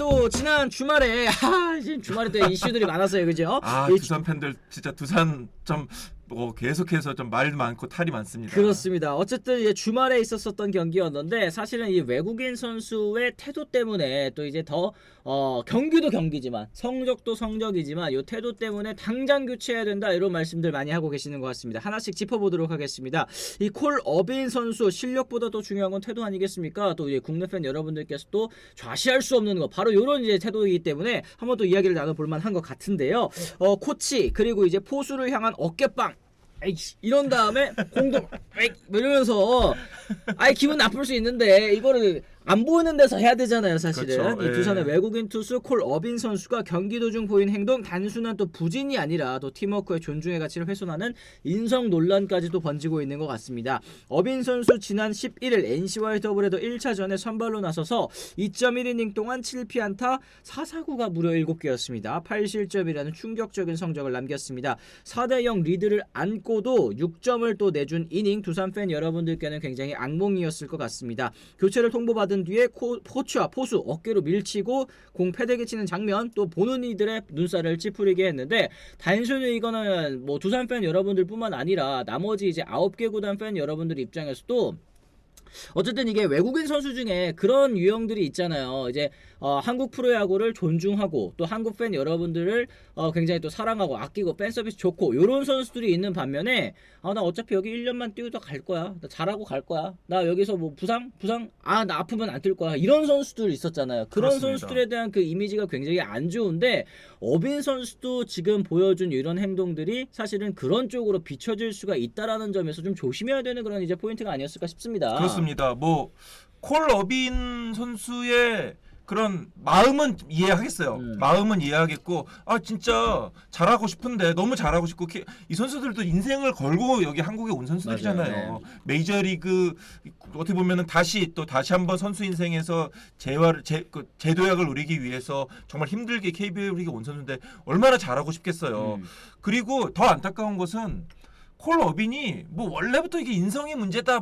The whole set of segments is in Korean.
또 지난 주말에 지금 주말에 또 이슈들이 많았어요, 그죠? 두산 팬들 진짜 두산 좀 계속해서 좀 말 많고 탈이 많습니다. 그렇습니다. 어쨌든 이제 주말에 있었었던 경기였는데 사실은 이 외국인 선수의 태도 때문에 또 이제 더 경기도 경기지만 성적도 성적이지만 이 태도 때문에 당장 교체해야 된다 이런 말씀들 많이 하고 계시는 것 같습니다. 하나씩 짚어보도록 하겠습니다. 이 콜 어빈 선수 실력보다 더 중요한 건 태도 아니겠습니까? 또 이제 국내 팬 여러분들께서 또 좌시할 수 없는 거 바로 이런 이제 태도이기 때문에 한번 또 이야기를 나눠볼 만한 것 같은데요. 코치 그리고 이제 포수를 향한 어깨빵. 에이씨, 이런 다음에 공도 이러면서 기분 나쁠 수 있는데 이거를 안 보이는 데서 해야 되잖아요, 사실은. 그렇죠. 이 두산의 외국인 투수 콜 어빈 선수가 경기 도중 보인 행동 단순한 또 부진이 아니라 또 팀워크의 존중의 가치를 훼손하는 인성 논란까지도 번지고 있는 것 같습니다. 어빈 선수 지난 11일 NC와의 더블헤더 1차전에 선발로 나서서 2.1이닝 동안 7피안타 4사구가 무려 7개였습니다. 8실점이라는 충격적인 성적을 남겼습니다. 4대0 리드를 안고도 6점을 또 내준 이닝 두산 팬 여러분들께는 굉장히 악몽이었을 것 같습니다. 교체를 통보받은 뒤에 코치와 포수 어깨로 밀치고 공 패대기 치는 장면 또 보는 이들의 눈살을 찌푸리게 했는데 단순히 이거는 뭐 두산 팬 여러분들 뿐만 아니라 나머지 이제 9개 구단 팬 여러분들 입장에서도 어쨌든 이게 외국인 선수 중에 그런 유형들이 있잖아요. 이제 한국 프로야구를 존중하고 또 한국 팬 여러분들을 굉장히 또 사랑하고 아끼고 팬 서비스 좋고 이런 선수들이 있는 반면에 나 어차피 여기 1년만 뛰어도 갈 거야. 나 잘하고 갈 거야. 나 여기서 뭐 부상 나 아프면 안 뛸 거야. 이런 선수들 있었잖아요. 그런 그렇습니다. 선수들에 대한 그 이미지가 굉장히 안 좋은데 어빈 선수도 지금 보여준 이런 행동들이 사실은 그런 쪽으로 비춰질 수가 있다라는 점에서 좀 조심해야 되는 그런 이제 포인트가 아니었을까 싶습니다. 그렇습니다. 콜 어빈 선수의 그런 마음은 이해하겠어요. 마음은 이해하겠고 진짜 잘하고 싶은데 너무 잘하고 싶고 이 선수들도 인생을 걸고 여기 한국에 온 선수들이잖아요. 맞아요. 네. 메이저리그 어떻게 보면은 다시 한번 선수 인생에서 재도약을 누리기 위해서 정말 힘들게 KBO 리그에 온 선수인데 얼마나 잘하고 싶겠어요. 그리고 더 안타까운 것은 콜 어빈이 뭐 원래부터 이게 인성이 문제다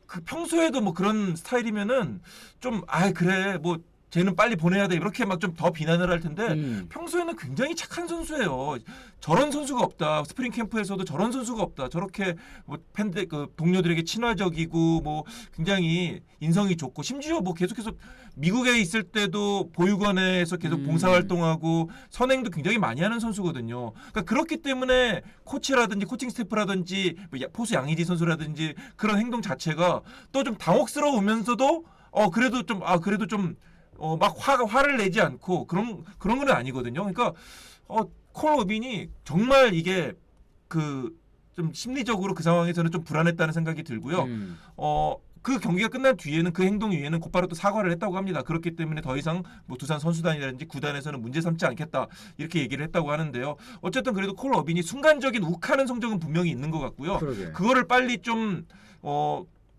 그 평소에도 뭐 그런 스타일이면은 좀 그래 뭐 쟤는 빨리 보내야 돼 이렇게 막 좀 더 비난을 할 텐데 평소에는 굉장히 착한 선수예요. 저런 선수가 없다. 스프링 캠프에서도 저런 선수가 없다. 저렇게 뭐 팬들 동료들에게 친화적이고 뭐 굉장히 인성이 좋고 심지어 뭐 계속해서 미국에 있을 때도 보육원에서 계속 봉사활동하고 선행도 굉장히 많이 하는 선수거든요. 그러니까 그렇기 때문에 코치라든지 코칭 스태프라든지 포수 양의지 선수라든지 그런 행동 자체가 또 좀 당혹스러우면서도 그래도 좀 막 화를 내지 않고 그런 건 아니거든요. 그러니까 콜 어빈이 정말 이게 좀 심리적으로 그 상황에서는 좀 불안했다는 생각이 들고요. 그 경기가 끝난 뒤에는 그 행동 위에는 곧바로 또 사과를 했다고 합니다. 그렇기 때문에 더 이상 뭐 두산 선수단이라든지 구단에서는 문제 삼지 않겠다 이렇게 얘기를 했다고 하는데요. 어쨌든 그래도 콜 어빈이 순간적인 욱하는 성적은 분명히 있는 것 같고요. 그러게. 그거를 빨리 좀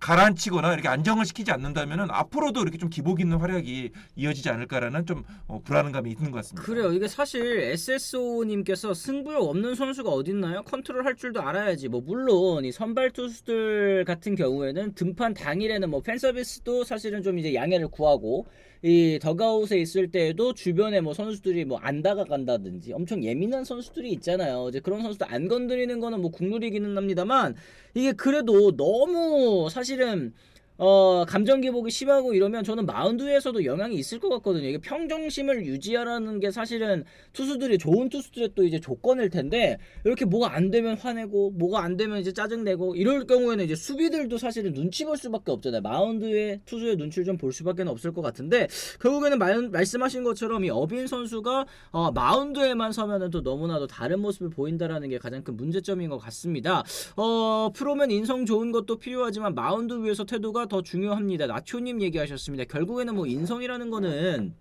가라앉히거나 이렇게 안정을 시키지 않는다면은 앞으로도 이렇게 좀 기복 있는 활약이 이어지지 않을까라는 좀 불안감이 있는 것 같습니다. 그래요. 이게 사실 SSO님께서 승부욕 없는 선수가 어딨나요? 컨트롤 할 줄도 알아야지. 뭐 물론 이 선발 투수들 같은 경우에는 등판 당일에는 뭐 팬서비스도 사실은 좀 이제 양해를 구하고 이 더그아웃에 있을 때에도 주변에 뭐 선수들이 뭐 안 다가간다든지 엄청 예민한 선수들이 있잖아요. 이제 그런 선수들 안 건드리는 거는 뭐 국룰이기는 합니다만 이게 그래도 너무 사실은 감정 기복이 심하고 이러면 저는 마운드 위에서도 영향이 있을 것 같거든요. 이게 평정심을 유지하라는 게 사실은 좋은 투수들의 또 이제 조건일 텐데 이렇게 뭐가 안 되면 화내고 뭐가 안 되면 이제 짜증내고 이럴 경우에는 이제 수비들도 사실은 눈치 볼 수밖에 없잖아요. 마운드에 투수의 눈치를 좀 볼 수밖에 없을 것 같은데 결국에는 말씀하신 것처럼 이 어빈 선수가 마운드에만 서면은 또 너무나도 다른 모습을 보인다라는 게 가장 큰 문제점인 것 같습니다. 프로면 인성 좋은 것도 필요하지만 마운드 위에서 태도가 더 중요합니다. 나초님 얘기하셨습니다. 결국에는 뭐 인성이라는 거는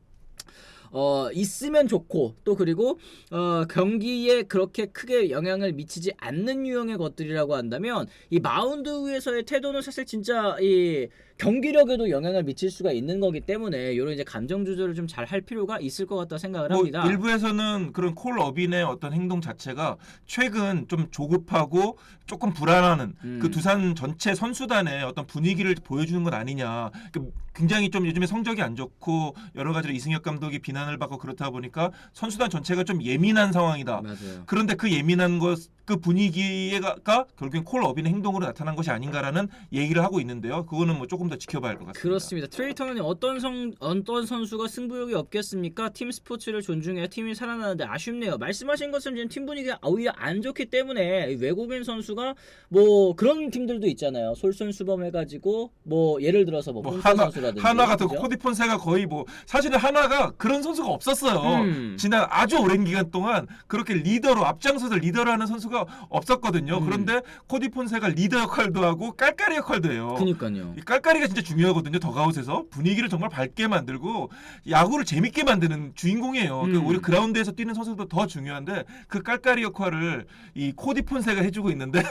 있으면 좋고 또 그리고 경기에 그렇게 크게 영향을 미치지 않는 유형의 것들이라고 한다면 이 마운드 위에서의 태도는 사실 진짜 이 경기력에도 영향을 미칠 수가 있는 거기 때문에 이런 이제 감정 조절을 좀 잘 할 필요가 있을 것 같다 생각을 합니다. 일부에서는 그런 콜 어빈의 어떤 행동 자체가 최근 좀 조급하고 조금 불안하는 그 두산 전체 선수단의 어떤 분위기를 보여주는 것 아니냐. 굉장히 좀 요즘에 성적이 안 좋고 여러 가지로 이승엽 감독이 비난을 받고 그렇다 보니까 선수단 전체가 좀 예민한 상황이다. 맞아요. 그런데 그 예민한 그 분위기가 결국엔 콜 어빈의 행동으로 나타난 것이 아닌가라는 얘기를 하고 있는데요. 그거는 뭐 조금 더 지켜봐야 할 것 같습니다. 그렇습니다. 트레이터는 어떤 선수가 승부욕이 없겠습니까? 팀 스포츠를 존중해야 팀이 살아나는데 아쉽네요. 말씀하신 것처럼 지금 팀 분위기가 오히려 안 좋기 때문에 외국인 선수가 뭐 그런 팀들도 있잖아요. 솔선수범해가지고 뭐 예를 들어서 뭐 본사 선수라든지 하나 같은 그죠? 코디폰세가 거의 뭐 사실은 하나가 그런 선수가 없었어요. 지난 아주 오랜 기간 동안 그렇게 리더로 앞장서서 리더를 하는 선수가 없었거든요. 그런데 코디폰세가 리더 역할도 하고 깔깔이 역할도 해요. 그니까요. 이 깔깔이가 진짜 중요하거든요. 더가웃에서 분위기를 정말 밝게 만들고 야구를 재밌게 만드는 주인공이에요. 오히려 그라운드에서 뛰는 선수도 더 중요한데 그 깔깔이 역할을 이 코디폰세가 해주고 있는데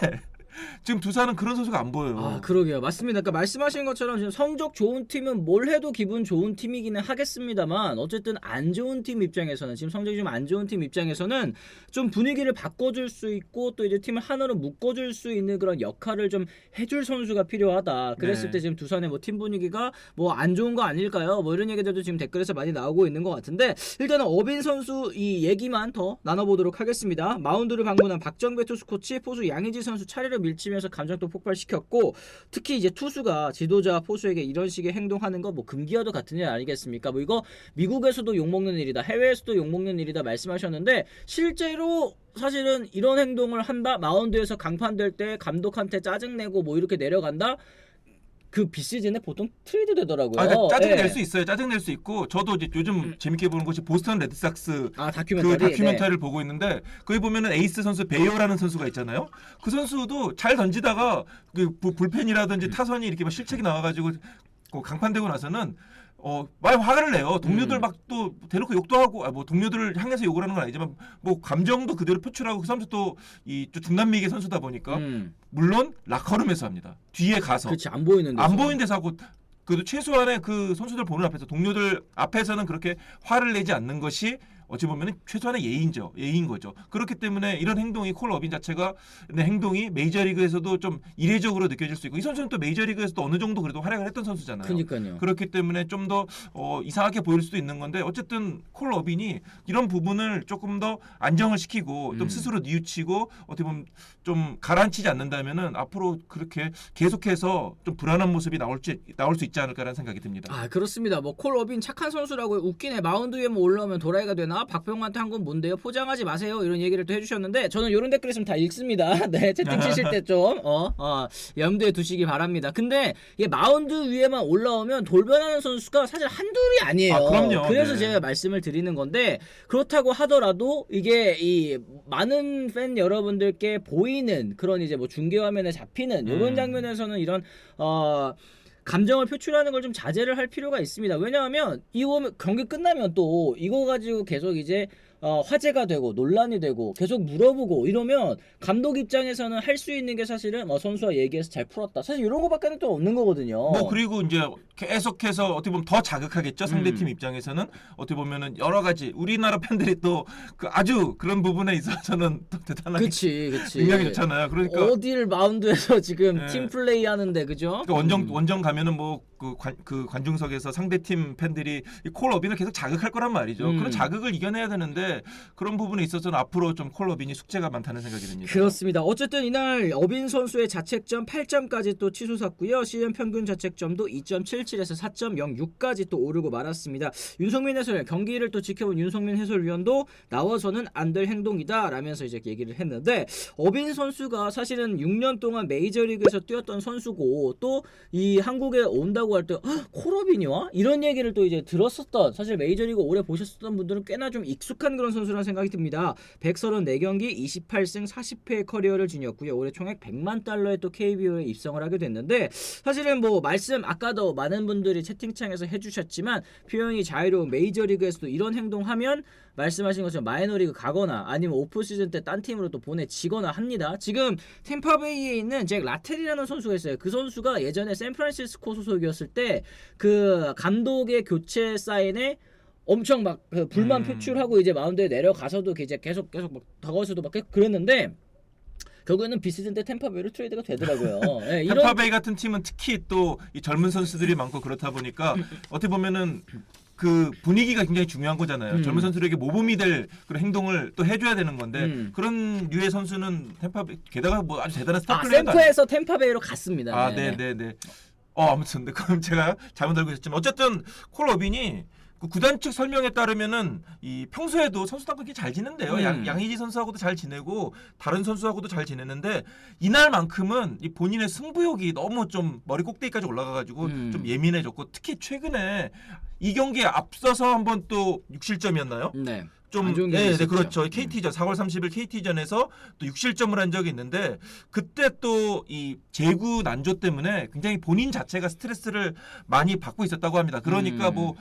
지금 두산은 그런 선수가 안 보여요. 아, 그러게요. 맞습니다. 그러니까 말씀하신 것처럼 지금 성적 좋은 팀은 뭘 해도 기분 좋은 팀이기는 하겠습니다만 어쨌든 안 좋은 팀 입장에서는 지금 성적이 좀 안 좋은 팀 입장에서는 좀 분위기를 바꿔줄 수 있고 또 이제 팀을 하나로 묶어줄 수 있는 그런 역할을 좀 해줄 선수가 필요하다. 그랬을 네. 때 지금 두산의 뭐 팀 분위기가 뭐 안 좋은 거 아닐까요? 뭐 이런 얘기들도 지금 댓글에서 많이 나오고 있는 것 같은데 일단은 어빈 선수 이 얘기만 더 나눠보도록 하겠습니다. 마운드를 방문한 박정배 투수 코치, 포수 양의지 선수 차례로 밀치면서 감정도 폭발시켰고 특히 이제 투수가 지도자 포수에게 이런 식의 행동하는 거 뭐 금기와도 같은 일 아니겠습니까? 뭐 이거 미국에서도 욕먹는 일이다, 해외에서도 욕먹는 일이다 말씀하셨는데 실제로 사실은 이런 행동을 한다, 마운드에서 강판될 때 감독한테 짜증내고 뭐 이렇게 내려간다. 그 비시즌에 보통 트레이드 되더라고요. 그러니까 짜증 낼 예. 수 있어요. 짜증 낼 수 있고 저도 이제 요즘 재밌게 보는 것이 보스턴 레드삭스 다큐멘터리. 그 다큐멘터리를 보고 있는데 거기 보면은 에이스 선수 베이어라는 선수가 있잖아요. 그 선수도 잘 던지다가 그 불펜이라든지 타선이 이렇게 막 실책이 나와가지고 강판되고 나서는 많이 화를 내요. 동료들 막 또 대놓고 욕도 하고 뭐 동료들을 향해서 욕을 하는 건 아니지만 뭐 감정도 그대로 표출하고 그 선수 또 이 중남미계 선수다 보니까 물론 라커룸에서 합니다. 뒤에 가서 그렇지 안 보이는 데서. 안 보이는 데서 하고 그래도 최소한의 그 선수들 보는 앞에서 동료들 앞에서는 그렇게 화를 내지 않는 것이 어찌 보면 최소한의 예인 거죠. 그렇기 때문에 이런 행동이 콜 어빈 자체가 행동이 메이저리그에서도 좀 이례적으로 느껴질 수 있고 이 선수는 또 메이저리그에서도 어느 정도 그래도 활약을 했던 선수잖아요. 그러니까요. 그렇기 때문에 좀 더 이상하게 보일 수도 있는 건데 어쨌든 콜 어빈이 이런 부분을 조금 더 안정을 시키고 좀 스스로 뉘우치고 어떻게 보면 좀 가라앉히지 않는다면은 앞으로 그렇게 계속해서 좀 불안한 모습이 나올 수 있지 않을까라는 생각이 듭니다. 아 그렇습니다. 뭐 콜 어빈 착한 선수라고 웃기네. 마운드 위에 뭐 올라오면 도라이가 되나? 박병호한테 한 건 뭔데요? 포장하지 마세요. 이런 얘기를 또 해주셨는데 저는 이런 댓글 있으면 다 읽습니다. 네, 채팅 치실 때 좀 염두에 두시기 바랍니다. 근데 이게 마운드 위에만 올라오면 돌변하는 선수가 사실 한둘이 아니에요. 아, 그럼요. 그래서 네. 제가 말씀을 드리는 건데 그렇다고 하더라도 이게 이 많은 팬 여러분들께 보이는 그런 이제 뭐 중계화면에 잡히는 이런 장면에서는 이런 감정을 표출하는 걸 좀 자제를 할 필요가 있습니다. 왜냐하면 이거 경기 끝나면 또 이거 가지고 계속 이제 화제가 되고 논란이 되고 계속 물어보고 이러면 감독 입장에서는 할 수 있는 게 사실은 선수와 얘기해서 잘 풀었다. 사실 이런 거밖에는 또 없는 거거든요. 뭐 그리고 이제 계속해서 어떻게 보면 더 자극하겠죠. 상대팀 입장에서는 어떻게 보면은 여러 가지 우리나라 팬들이 또 그 아주 그런 부분에 있어서는 또 대단하게 그치. 능력이 좋잖아요. 그러니까 어딜 마운드에서 지금 네. 팀 플레이 하는데 그죠? 그러니까 원정 가면은 뭐 그 관중석에서 상대팀 팬들이 이 콜 어빈을 계속 자극할 거란 말이죠. 그런 자극을 이겨내야 되는데 그런 부분에 있어서는 앞으로 좀 콜 어빈이 숙제가 많다는 생각이 듭니다. 그렇습니다. 어쨌든 이날 어빈 선수의 자책점 8점까지 또 치솟았고요. 시즌 평균 자책점도 2.77에서 4.06까지 또 오르고 말았습니다. 윤성민 해설위원, 경기를 또 지켜본 윤성민 해설위원도 나와서는 안 될 행동이다 라면서 이제 얘기를 했는데 어빈 선수가 사실은 6년 동안 메이저리그에서 뛰었던 선수고 또 이 한국에 온다고 온다고 할 때 콜어빈이 와? 이런 얘기를 또 이제 들었었던, 사실 메이저리그 오래 보셨었던 분들은 꽤나 좀 익숙한 그런 선수라는 생각이 듭니다. 134경기 28승 40패의 커리어를 지녔고요. 올해 총액 100만 달러의 또 KBO에 입성을 하게 됐는데, 사실은 뭐 말씀 아까도 많은 분들이 채팅창에서 해주셨지만 표현이 자유로운 메이저리그에서도 이런 행동하면 말씀하신 것처럼 마이너리그 가거나 아니면 오프시즌 때 딴 팀으로 또 보내지거나 합니다. 지금 템파베이에 있는 잭 라텔이라는 선수가 있어요. 그 선수가 예전에 샌프란시스코 소속이었을 때 그 감독의 교체 사인에 엄청 막 그 불만 표출하고 이제 마운드에 내려가서도 이제 계속 막 더거에서도 막 그랬는데, 결국에는 비시즌 때 템파베이로 트레이드가 되더라고요. 네, 템파베이 같은 팀은 특히 또 이 젊은 선수들이 많고 그렇다 보니까 어떻게 보면은 그 분위기가 굉장히 중요한 거잖아요. 젊은 선수들에게 모범이 될 그런 행동을 또 해줘야 되는 건데 그런 류의 선수는 템파베이, 게다가 뭐 아주 대단한 스타 플레이어가 샘프에서 템파베이로 갔습니다. 아, 네네네. 아무튼 그럼 제가 잘못 알고 있었지만 어쨌든 콜 어빈이 그 구단 측 설명에 따르면은 이 평소에도 선수단과 굉장히 잘 지낸대요. 양의지 선수하고도 잘 지내고 다른 선수하고도 잘 지내는데 이날만큼은 이 본인의 승부욕이 너무 좀 머리 꼭대기까지 올라가가지고 좀 예민해졌고, 특히 최근에 이 경기에 앞서서 한번 또 6실점이었나요? 네. 좀, 네, 그렇죠. KT전 4월 30일 KT전에서 또 6실점을 한 적이 있는데, 그때 또 이 제구 난조 때문에 굉장히 본인 자체가 스트레스를 많이 받고 있었다고 합니다. 그러니까 뭐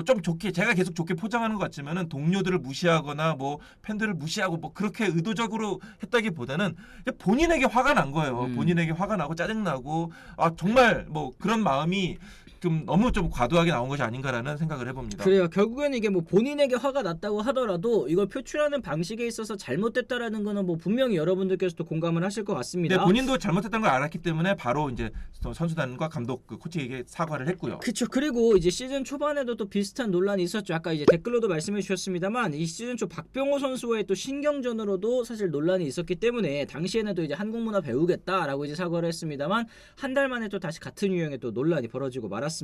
좀 좋게, 제가 계속 좋게 포장하는 것 같지만은 동료들을 무시하거나 뭐 팬들을 무시하고 뭐 그렇게 의도적으로 했다기보다는 본인에게 화가 난 거예요. 본인에게 화가 나고 짜증나고, 정말 뭐 그런 마음이 좀 너무 좀 과도하게 나온 것이 아닌가라는 생각을 해봅니다. 그래요. 결국에는 이게 뭐 본인에게 화가 났다고 하더라도 이걸 표출하는 방식에 있어서 잘못됐다라는 거는 뭐 분명히 여러분들께서도 공감을 하실 것 같습니다. 네, 본인도 잘못했다는 걸 알았기 때문에 바로 이제 선수단과 감독, 그 코치에게 사과를 했고요. 그렇죠. 그리고 이제 시즌 초반에도 또 비슷한 논란이 있었죠. 아까 이제 댓글로도 말씀해 주셨습니다만, 이 시즌 초 박병호 선수와의 또 신경전으로도 사실 논란이 있었기 때문에 당시에는 또 이제 한국 문화 배우겠다라고 이제 사과를 했습니다만, 한 달 만에 또 다시 같은 유형의 또 논란이 벌어지고 말았습니다.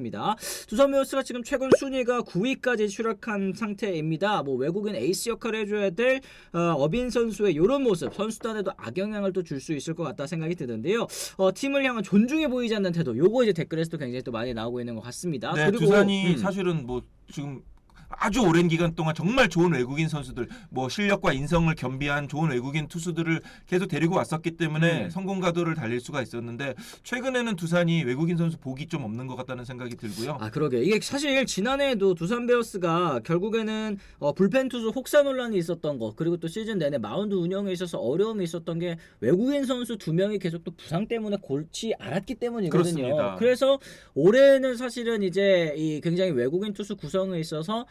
두산 베어스가 지금 최근 순위가 9위까지 추락한 상태입니다. 뭐 외국인 에이스 역할을 해줘야 될 어빈 선수의 이런 모습, 선수단에도 악영향을 또 줄 수 있을 것 같다 생각이 드는데요. 팀을 향한 존중해 보이지 않는 태도, 요거 이제 댓글에서도 굉장히 또 많이 나오고 있는 것 같습니다. 네, 그리고 두산이 사실은 뭐 지금 아주 오랜 기간 동안 정말 좋은 외국인 선수들, 뭐 실력과 인성을 겸비한 좋은 외국인 투수들을 계속 데리고 왔었기 때문에 성공 가도를 달릴 수가 있었는데, 최근에는 두산이 외국인 선수 복이 좀 없는 것 같다는 생각이 들고요. 그러게. 이게 사실 지난해에도 두산 베어스가 결국에는 불펜 투수 혹사 논란이 있었던 거, 그리고 또 시즌 내내 마운드 운영에 있어서 어려움이 있었던 게 외국인 선수 2명이 계속 또 부상 때문에 골치 앓았기 때문이거든요. 그렇습니다. 그래서 올해는 사실은 이제 이 굉장히 외국인 투수 구성에 있어서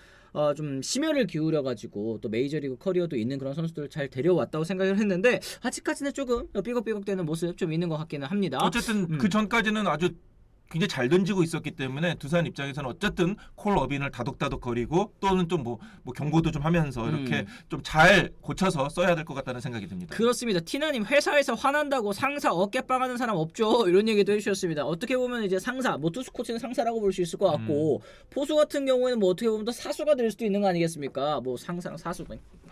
좀 심혈을 기울여가지고 또 메이저리그 커리어도 있는 그런 선수들을 잘 데려왔다고 생각을 했는데, 아직까지는 조금 삐걱삐걱대는 모습 좀 있는 것 같기는 합니다. 어쨌든 그 전까지는 아주 굉장히 잘 던지고 있었기 때문에 두산 입장에서는 어쨌든 콜 어빈을 다독다독거리고 또는 좀 뭐 경고도 좀 하면서 이렇게 좀 잘 고쳐서 써야 될 것 같다는 생각이 듭니다. 그렇습니다. 티나님, 회사에서 화난다고 상사 어깨빵 하는 사람 없죠? 이런 얘기도 해주셨습니다. 어떻게 보면 이제 상사, 뭐 투수 코치는 상사라고 볼 수 있을 것 같고, 포수 같은 경우에는 뭐 어떻게 보면 또 사수가 될 수도 있는 거 아니겠습니까? 뭐 상사랑 사수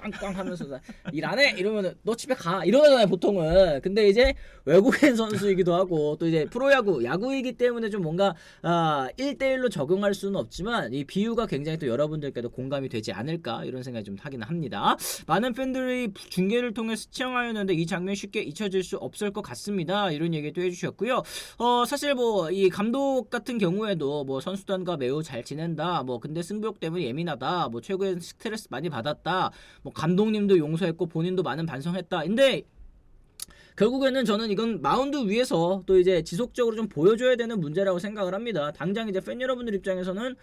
꽝꽝 하면서 일 안 해? 이러면은 너 집에 가 이러잖아요 보통은. 근데 이제 외국인 선수이기도 하고 또 이제 프로야구, 야구이기 때문에 좀 뭔가 1대1로 적용할 수는 없지만 이 비유가 굉장히 또 여러분들께도 공감이 되지 않을까 이런 생각이 좀 하긴 합니다. 많은 팬들이 중계를 통해 시청하였는데 이 장면 쉽게 잊혀질 수 없을 것 같습니다. 이런 얘기도 해주셨고요. 사실 뭐 이 감독 같은 경우에도 뭐 선수단과 매우 잘 지낸다, 뭐 근데 승부욕 때문에 예민하다, 뭐 최고의 스트레스 많이 받았다, 뭐 감독님도 용서했고 본인도 많은 반성했다. 근데 결국에는 저는 이건 마운드 위에서 또 이제 지속적으로 좀 보여줘야 되는 문제라고 생각을 합니다. 당장 이제 팬 여러분들 입장에서는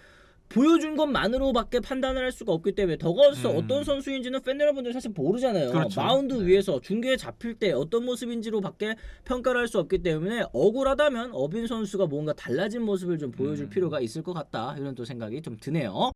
보여준 것만으로밖에 판단을 할 수가 없기 때문에 더거스 어떤 선수인지는 팬 여러분들 사실 모르잖아요. 그렇죠. 마운드 위에서 중계에 잡힐 때 어떤 모습인지로밖에 평가를 할 수 없기 때문에 억울하다면 어빈 선수가 뭔가 달라진 모습을 좀 보여줄 필요가 있을 것 같다, 이런 또 생각이 좀 드네요.